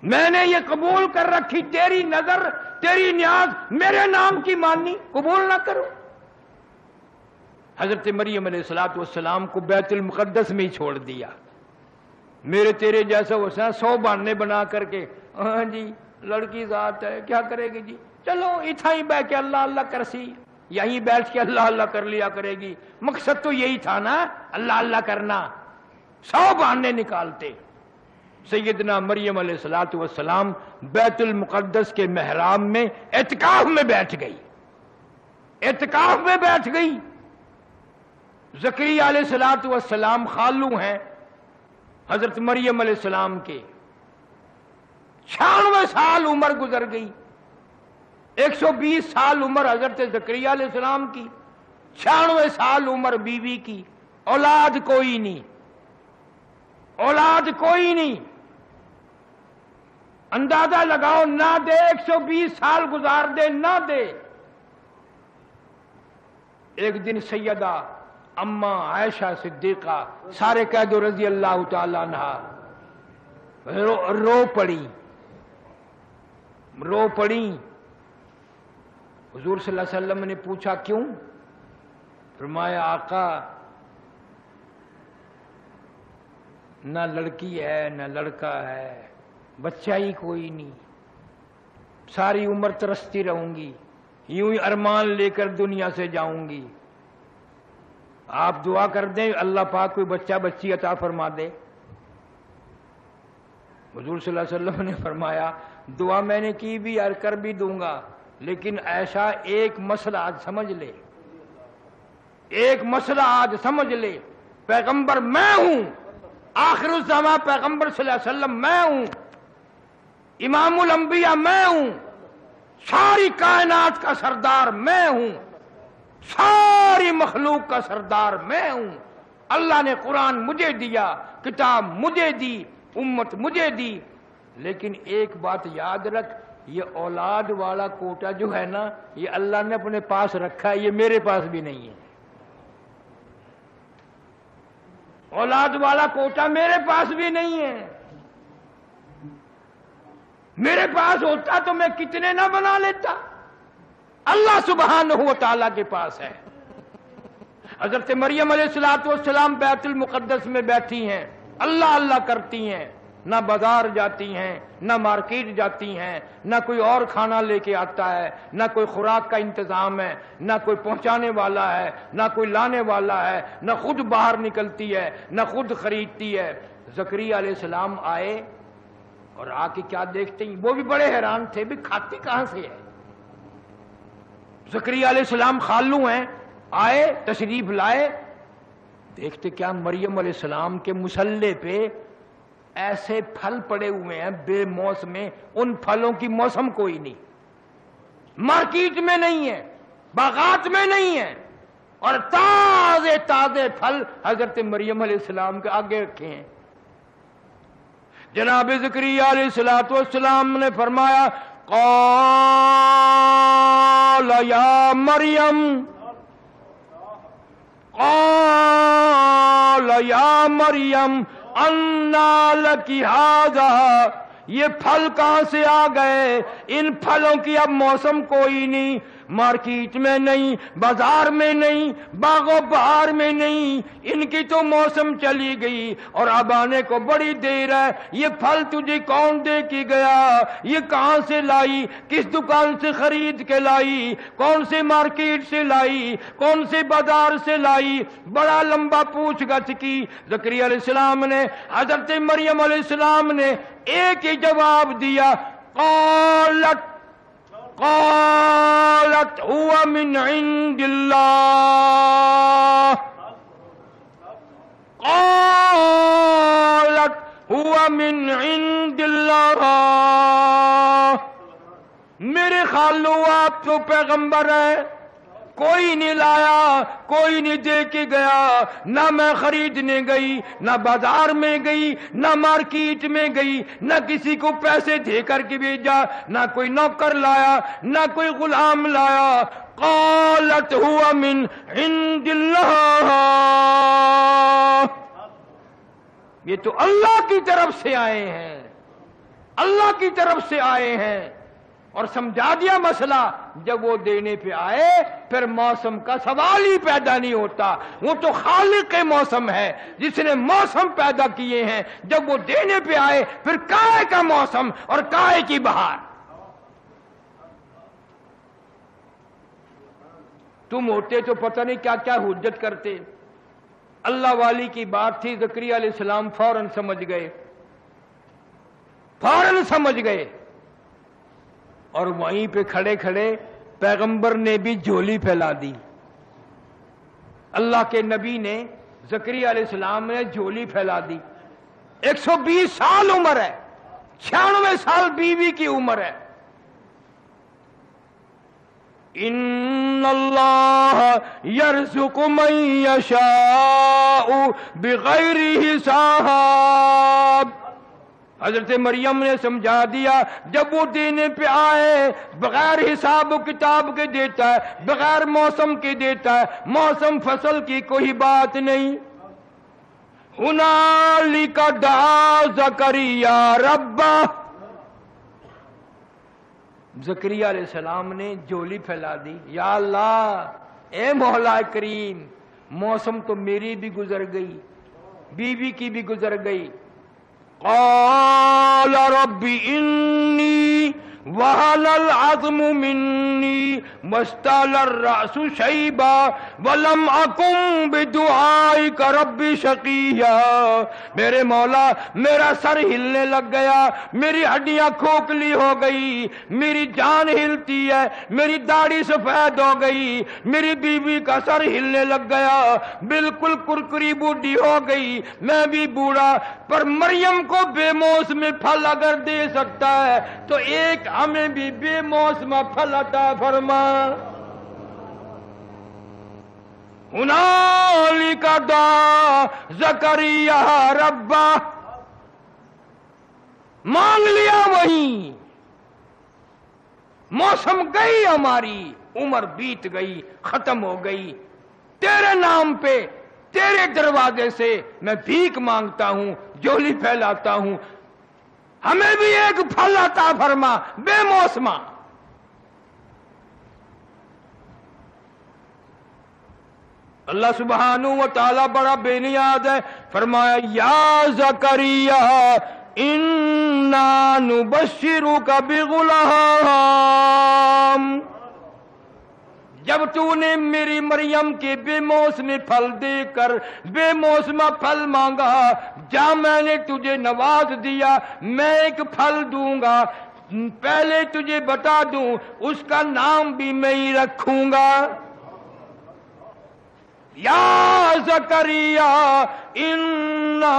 میں نے یہ قبول کر رکھی، تیری نظر تیری نیاز میرے نام کی ماننی قبول نہ کرو. حضرت مریم علیہ السلام کو بیت المقدس میں ہی چھوڑ دیا. میرے تیرے جیسا حسین 100 بہانے بنا کر کے ہاں جی لڑکی ذات ہے کیا کرے گی جی، چلو اتھا ہی بیٹھ کے اللہ اللہ کرسی، یہیں بیٹھ کے اللہ اللہ کر لیا کرے گی. مقصد تو یہی تھا نا اللہ اللہ کرنا. 100 بہانے نکالتے. سیدنا مریم علیہ السلام بیت المقدس کے محراب میں اعتکاف میں بیٹھ گئی، اعتکاف میں بیٹھ گئی. زکریا علیہ السلام خالو ہیں حضرت مریم علیہ السلام کے. 96 سال عمر گزر گئی، 120 سال عمر حضرت زکریا علیہ السلام کی، 96 سال عمر بیوی کی، اولاد کوئی نہیں، اولاد کوئی نہیں۔ اندازہ لگاؤ، نہ دے 120 سال گزار دے نہ دے۔ ایک دن سیدہ اما عائشہ صدیقہ، سارے کہہ دو رضی اللہ تعالی عنہ، رو پڑی، رو پڑی۔ حضور صلی اللہ علیہ وسلم نے پوچھا کیوں؟ فرمایا آقا نہ لڑکی ہے نہ لڑکا ہے، بچہ ہی کوئی نہیں، ساری عمر ترستی رہوں گی، یوں ہی ارمان لے کر دنیا سے جاؤں گی، آپ دعا کر دیں اللہ پاک کوئی بچہ بچی عطا فرما دے۔ حضور صلی اللہ علیہ وسلم نے فرمایا دعا میں نے کی بھی اور کر بھی دوں گا، لیکن ایسا ایک مسئلہ آج سمجھ لے، ایک مسئلہ آج سمجھ لے، پیغمبر میں ہوں، آخر الزماں پیغمبر صلی اللہ علیہ وسلم میں ہوں، امام الانبیاء میں ہوں، ساری کائنات کا سردار میں ہوں، ساری مخلوق کا سردار میں ہوں۔ اللہ نے قرآن مجھے دیا، کتاب مجھے دی، امت مجھے دی، لیکن ایک بات یاد رکھ، یہ اولاد والا کوٹا جو ہے نا، یہ اللہ نے اپنے پاس رکھا ہے، یہ میرے پاس بھی نہیں ہے۔ اولاد والا کوٹا میرے پاس بھی نہیں ہے، میرے پاس ہوتا تو میں کتنے نہ بنا لیتا، اللہ سبحانہ و تعالیٰ کے پاس ہے۔ حضرت مریم علیہ السلام بیت المقدس میں بیٹھی ہیں، اللہ اللہ کرتی ہیں، نہ بازار جاتی ہیں، نہ مارکیٹ جاتی ہیں، نہ کوئی اور کھانا لے کے آتا ہے، نہ کوئی خوراک کا انتظام ہے، نہ کوئی پہنچانے والا ہے، نہ کوئی لانے والا ہے، نہ خود باہر نکلتی ہے، نہ خود خریدتی ہے۔ زکریا علیہ السلام آئے اور آ کے کیا دیکھتے ہیں، وہ بھی بڑے حیران تھے بھی کھاتی کہاں سے ہے۔ زکریا علیہ السلام خالو ہیں، آئے تشریف لائے، دیکھتے کیا مریم علیہ السلام کے مصلے پہ ایسے پھل پڑے ہوئے ہیں بے موسم میں، ان پھلوں کی موسم کوئی نہیں، مارکیٹ میں نہیں ہے، باغات میں نہیں ہے، اور تازے تازے پھل حضرت مریم علیہ السلام کے آگے رکھے ہیں۔ جناب زکریا علیہ السلام نے فرمایا قال یا مریم، قال یا مریم انا لکی ھذا، یہ پھل کہاں سے آ گئے؟ ان پھلوں کی اب موسم کوئی نہیں، مارکیٹ میں نہیں، بازار میں نہیں، باغ و بہار میں نہیں، ان کی تو موسم چلی گئی اور اب آنے کو بڑی دیر ہے۔ یہ پھل تجھے کون دے کے گیا؟ یہ کہاں سے لائی؟ کس دکان سے خرید کے لائی؟ کون سے مارکیٹ سے لائی؟ کون سے بازار سے لائی؟ بڑا لمبا پوچھ گچھ کی۔ زکریا علیہ السلام نے، حضرت مریم علیہ السلام نے ایک ہی جواب دیا، قالت قالت هو من عند اللہ، قالت هو من عند اللہ۔ میرے خالو آپ تو پیغمبر ہیں، کوئی نہیں لایا، کوئی نہیں دے کے گیا، نہ میں خریدنے گئی، نہ بازار میں گئی، نہ مارکیٹ میں گئی، نہ کسی کو پیسے دے کر کے بھیجا، نہ کوئی نوکر لایا، نہ کوئی غلام لایا۔ قالت هو من عند اللہ، یہ تو اللہ کی طرف سے آئے ہیں، اللہ کی طرف سے آئے ہیں، اور سمجھا دیا مسئلہ۔ جب وہ دینے پہ آئے پھر موسم کا سوال ہی پیدا نہیں ہوتا، وہ تو خالق موسم ہے جس نے موسم پیدا کیے ہیں۔ جب وہ دینے پہ آئے پھر کائے کا موسم اور کائے کی بہار۔ تم ہوتے تو پتہ نہیں کیا کیا حجت کرتے۔ اللہ والی کی بات تھی، زکریا علیہ السلام فوراً سمجھ گئے، فوراً سمجھ گئے، اور وہیں پہ کھڑے کھڑے پیغمبر نے بھی جھولی پھیلا دی۔ اللہ کے نبی نے، زکریا علیہ السلام نے جھولی پھیلا دی۔ 120 سال عمر ہے، 96 سال بیوی کی عمر ہے، ان اللہ یرزق من یشاء بغیر حساب. حضرت مریم نے سمجھا دیا جب وہ دینے پہ آئے بغیر حساب و کتاب کے دیتا ہے, بغیر موسم کے دیتا ہے, موسم فصل کی کوئی بات نہیں. ہنالک دعا زکریا ربہ, زکریا علیہ السلام نے جولی پھیلا دی, یا اللہ اے مولا کریم, موسم تو میری بھی گزر گئی, بیوی کی بھی گزر گئی. قال رب انی وہن العظم منی واشتعل الرأس شیبا ولم اکن بدعائک رب شقیا. میرے مولا میرا سر ہلنے لگ گیا, میری ہڈیاں کھوکھلی ہو گئی, میری جان ہلتی ہے, میری داڑھی سفید ہو گئی, میری بیوی کا سر ہلنے لگ گیا, بالکل کرکری بوڑھی ہو گئی, میں بھی بوڑھا. پر مریم کو بے موسم پھل اگر دے سکتا ہے تو ایک ہمیں بھی بے موسم پھل عطا فرما. ہنالک دعا زکریا ربہ, مانگ لیا وہیں. موسم گئی, ہماری عمر بیت گئی, ختم ہو گئی. تیرے نام پہ تیرے دروازے سے میں بھیک مانگتا ہوں, جولی پھیلاتا ہوں, ہمیں بھی ایک پھل عطا فرما بے موسمہ. اللہ سبحانہ و تعالی بڑا بے نیاز ہے, فرمایا یا زکریا انا نبشرک بغلام. جب تو نے میری مریم کے بے موسم پھل دے کر بے موسم پھل مانگا, جا میں نے تجھے نواز دیا, میں ایک پھل دوں گا. پہلے تجھے بتا دوں اس کا نام بھی میں ہی رکھوں گا. یا زکریا انا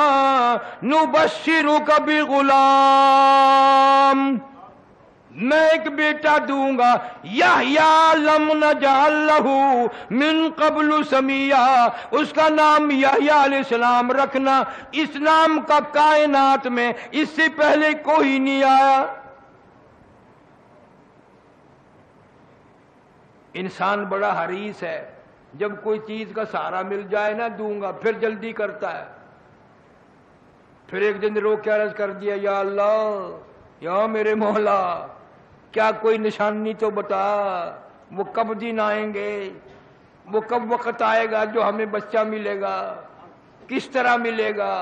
نبشرک بغلام, میں ایک بیٹا دوں گا. یحییٰ لم نجعل لہ من قبل سمیہ, اس کا نام یحییٰ علیہ السلام رکھنا. اس نام کا کائنات میں اس سے پہلے کوئی نہیں آیا. انسان بڑا حریص ہے, جب کوئی چیز کا سہارا مل جائے نا دوں گا, پھر جلدی کرتا ہے. پھر ایک دن رو کے عرض کر دیا, یا اللہ, یا میرے مولا, کیا کوئی نشانی تو بتا, وہ کب دن آئیں گے, وہ کب وقت آئے گا جو ہمیں بچہ ملے گا, کس طرح ملے گا,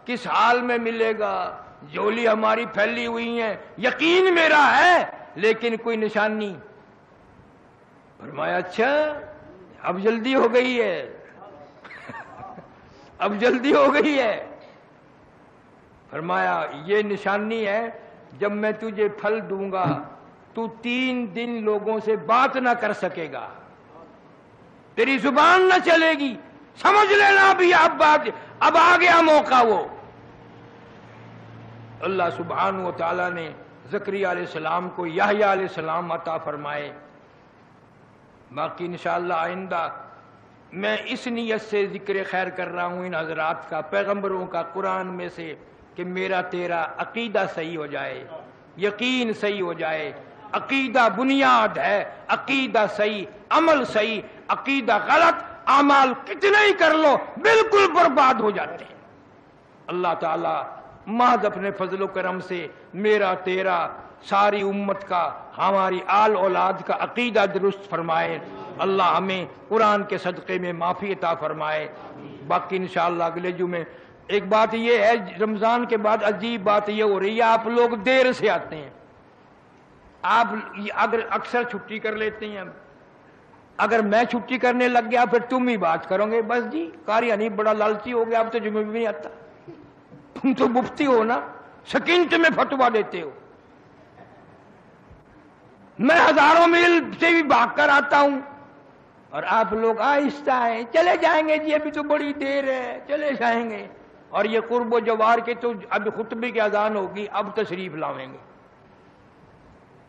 کس حال میں ملے گا. جولی ہماری پھیلی ہوئی ہیں, یقین میرا ہے, لیکن کوئی نشانی. فرمایا اچھا اب جلدی ہو گئی ہے, اب جلدی ہو گئی ہے. فرمایا یہ نشانی ہے, جب میں تجھے پھل دوں گا تو 3 دن لوگوں سے بات نہ کر سکے گا, تیری زبان نہ چلے گی. سمجھ لینا بھی اب بات, اب آ گیا موقع. وہ اللہ سبحانہ و تعالی نے زکریا علیہ السلام کو یحییٰ علیہ السلام عطا فرمائے. باقی انشاءاللہ آئندہ میں اس نیت سے ذکر خیر کر رہا ہوں ان حضرات کا, پیغمبروں کا, قرآن میں سے, کہ میرا تیرا عقیدہ صحیح ہو جائے, یقین صحیح ہو جائے. عقیدہ بنیاد ہے, عقیدہ صحیح, عمل صحیح. عقیدہ غلط, اعمال کتنے ہی کر لو بالکل برباد ہو جاتے ہیں. اللہ تعالی محض اپنے فضل و کرم سے میرا تیرا ساری امت کا, ہماری آل اولاد کا عقیدہ درست فرمائے. اللہ ہمیں قرآن کے صدقے میں معافی عطا فرمائے. باقی انشاءاللہ اگلے جمعے. ایک بات یہ ہے, رمضان کے بعد عجیب بات یہ ہو رہی ہے, آپ لوگ دیر سے آتے ہیں. آپ اگر اکثر چھٹی کر لیتے ہیں, اگر میں چھٹی کرنے لگ گیا پھر تم ہی بات کرو گے, بس جی قاری نہیں بڑا لالچی ہو گیا, اب تو جمعے بھی نہیں آتا. تم تو مفتی ہو نا, سکینت میں فتوا دیتے ہو. میں ہزاروں میل سے بھی بھاگ کر آتا ہوں اور آپ لوگ آہستہ ہیں, چلے جائیں گے جی, ابھی تو بڑی دیر ہے, چلے جائیں گے. اور یہ قرب و جوار کے تو اب خطبے کی اذان ہوگی, اب تشریف لاویں گے.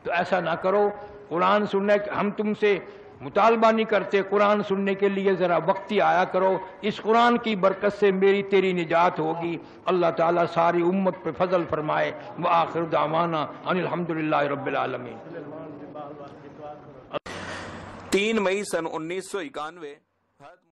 تو ایسا نہ کرو, قرآن سننے ہم تم سے مطالبہ نہیں کرتے، قرآن سننے کے لیے ذرا وقتی آیا کرو، اس قرآن کی برکت سے میری تیری نجات ہوگی۔ اللہ تعالیٰ ساری امت پہ فضل فرمائے۔ وآخر دعوانا ان الحمدللہ رب العالمین۔ 3 مئی سن 1991